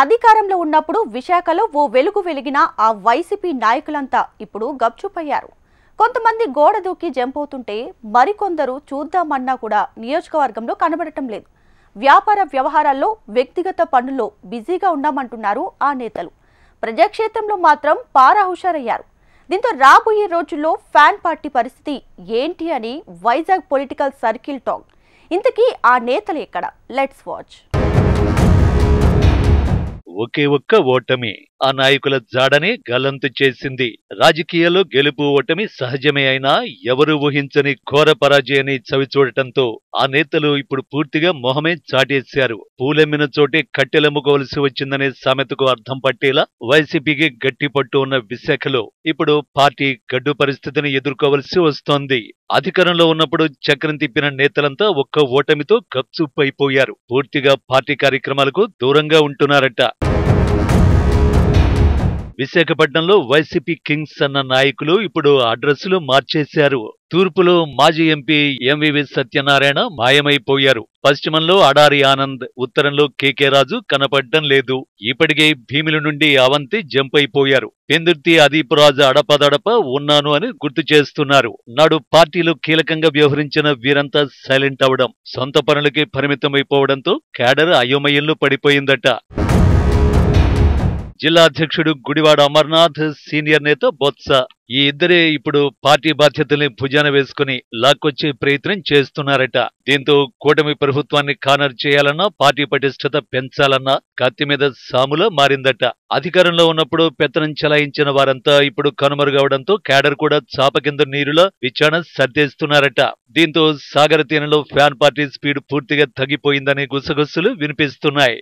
అధికారంలో ఉన్నప్పుడు విశాఖలో ఓ వెలుగు వెలిగిన ఆ వైసీపీ నాయకులంతా ఇప్పుడు గప్చుపయ్యారు. కొంతమంది గోడ దూకి జంపోతుంటే మరికొందరు చూద్దామన్నా కూడా నియోజకవర్గంలో కనబడటం లేదు. వ్యాపార వ్యవహారాల్లో, వ్యక్తిగత పనుల్లో బిజీగా ఉన్నామంటున్నారు ఆ నేతలు. ప్రజాక్షేత్రంలో మాత్రం పారా హుషారయ్యారు. దీంతో రాబోయే రోజుల్లో ఫ్యాన్ పార్టీ పరిస్థితి ఏంటి అని వైజాగ్ పొలిటికల్ సర్కిల్ టాక్. ఇంతకీ ఆ నేతలు ఎక్కడ? Let's watch. ఒకే ఒక్క ఓటమి ఆ నాయకుల జాడనే గల్లంతు చేసింది. రాజకీయాల్లో గెలుపు ఓటమి సహజమే అయినా ఎవరు ఊహించని ఘోర పరాజయాన్ని చవిచూడటంతో ఆ నేతలు ఇప్పుడు పూర్తిగా మొహమే చాటేశారు. పూలెమ్మిన చోటే కట్టెలమ్ముకోవలసి వచ్చిందనే సామెతకు అర్థం పట్టేలా వైసీపీకి గట్టి పట్టు ఉన్న విశాఖలో ఇప్పుడు పార్టీ గడ్డు పరిస్థితిని ఎదుర్కోవలసి వస్తోంది. అధికారంలో ఉన్నప్పుడు చక్రం తిప్పిన నేతలంతా ఒక్క ఓటమితో గప్చుప్పైపోయారు. పూర్తిగా పార్టీ కార్యక్రమాలకు దూరంగా ఉంటున్నారట. విశాఖపట్నంలో వైసీపీ కింగ్స్ అన్న నాయకులు ఇప్పుడు అడ్రస్లు మార్చేశారు. తూర్పులో మాజీ ఎంపీ ఎంవివి సత్యనారాయణ మాయమైపోయారు. పశ్చిమంలో అడారి ఆనంద్, ఉత్తరంలో కేకే రాజు కనపడ్డం లేదు. ఇప్పటికే భీమిలి నుండి అవంతి జంప్ అయిపోయారు. పెందుర్తి అదీప్ రాజు అడపదడప ఉన్నాను అని గుర్తు చేస్తున్నారు. నాడు పార్టీలో కీలకంగా వ్యవహరించిన వీరంతా సైలెంట్ అవడం, సొంత పనులకి పరిమితమైపోవడంతో క్యాడర్ అయోమయంలో పడిపోయిందట. జిల్లా అధ్యక్షుడు గుడివాడ అమర్నాథ్, సీనియర్ నేత బొత్స ఈ ఇద్దరే ఇప్పుడు పార్టీ బాధ్యతల్ని భుజాన వేసుకుని లాక్కొచ్చే ప్రయత్నం చేస్తున్నారట. దీంతో కూటమి ప్రభుత్వాన్ని కార్నర్ చేయాలన్నా, పార్టీ పటిష్టత పెంచాలన్నా కత్తి మీద సాములా మారిందట. అధికారంలో ఉన్నప్పుడు పెత్తనం చెలాయించిన వారంతా ఇప్పుడు కనుమరుగవడంతో క్యాడర్ కూడా చాప కింద నీరులా విచారణ సర్దేస్తున్నారట. దీంతో సాగర తీరంలో ఫ్యాన్ పార్టీ స్పీడ్ పూర్తిగా తగ్గిపోయిందనే గుసగుసలు వినిపిస్తున్నాయి.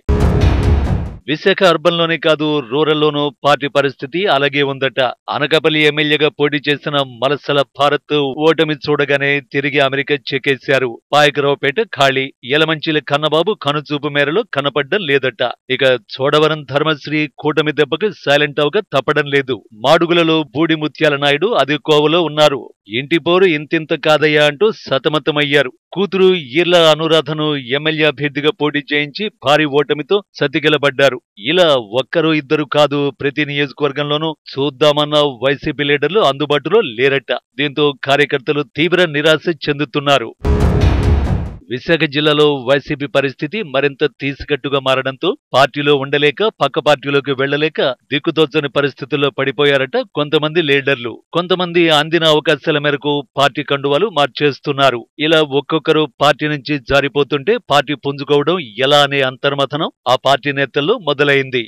విశాఖ అర్బన్లోనే కాదు, రూరల్లోనూ పార్టీ పరిస్థితి అలాగే ఉందట. అనకాపల్లి ఎమ్మెల్యేగా పోటీ చేసిన మలసల భారత్ ఓటమి చూడగానే తిరిగి అమెరికా చెక్కేశారు. పాయకరావుపేట ఖాళీ, యలమంచిలి కన్నబాబు కనుచూపు మేరలో కనపడ్డం లేదట. ఇక చోడవరం ధర్మశ్రీ కూటమి దెబ్బకి సైలెంట్ అవక తప్పడం లేదు. మాడుగులలో బూడి ముత్యాల నాయుడు అది కోవలో ఉన్నారు. ఇంటి పోరు ఇంతింత కాదయ్యా అంటూ సతమతమయ్యారు. కూతురు ఈర్ల అనురాధను ఎమ్మెల్యే అభ్యర్థిగా పోటీ చేయించి భారీ ఓటమితో సతికిలబడ్డారు. ఇలా ఒక్కరు ఇద్దరు కాదు, ప్రతి నియోజకవర్గంలోనూ చూద్దామన్న వైసీపీ లీడర్లు అందుబాటులో లేరట. దీంతో కార్యకర్తలు తీవ్ర నిరాశ చెందుతున్నారు. విశాఖ జిల్లాలో వైసీపీ పరిస్థితి మరింత తీసికట్టుగా మారడంతో పార్టీలో ఉండలేక, పక్క పార్టీలోకి వెళ్లలేక దిక్కుతోచని పరిస్థితుల్లో పడిపోయారట కొంతమంది లీడర్లు. కొంతమంది అందిన అవకాశాల మేరకు పార్టీ కండువాలు మార్చేస్తున్నారు. ఇలా ఒక్కొక్కరు పార్టీ నుంచి జారిపోతుంటే పార్టీ పుంజుకోవడం ఎలా అనే అంతర్మథనం ఆ పార్టీ నేతల్లో మొదలైంది.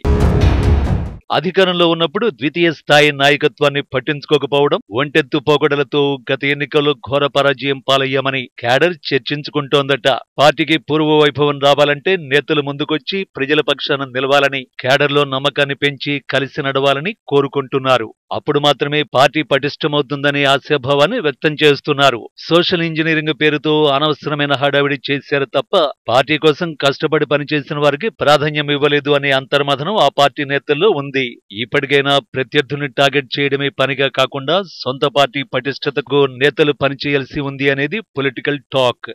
అధికారంలో ఉన్నప్పుడు ద్వితీయ స్థాయి నాయకత్వాన్ని పట్టించుకోకపోవడం, ఒంటెత్తు పోకడలతో గత ఎన్నికల్లో ఘోర పరాజయం పాలయ్యామని క్యాడర్ చర్చించుకుంటోందట. పార్టీకి పూర్వ వైభవం రావాలంటే నేతలు ముందుకొచ్చి ప్రజల పక్షాన నిలవాలని, క్యాడర్లో నమ్మకాన్ని పెంచి కలిసి నడవాలని కోరుకుంటున్నారు. అప్పుడు మాత్రమే పార్టీ పటిష్టమవుతుందనే ఆశాభావాన్ని వ్యక్తం చేస్తున్నారు. సోషల్ ఇంజనీరింగ్ పేరుతో అనవసరమైన హడావిడి చేశారు తప్ప పార్టీ కోసం కష్టపడి పనిచేసిన వారికి ప్రాధాన్యం ఇవ్వలేదు అనే అంతర్మథనం ఆ పార్టీ నేతల్లో ఉంది. ఇప్పటికైనా ప్రత్యర్థుల్ని టార్గెట్ చేయడమే పనిగా కాకుండా సొంత పార్టీ పటిష్టతకు నేతలు పనిచేయాల్సి ఉంది అనేది పొలిటికల్ టాక్.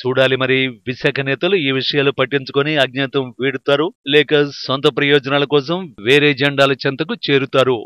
చూడాలి మరి విశాఖ నేతలు ఈ విషయాలు పట్టించుకొని అజ్ఞాతం వీడుతారు, లేక సొంత ప్రయోజనాల కోసం వేరే జెండాల చెంతకు చేరుతారు.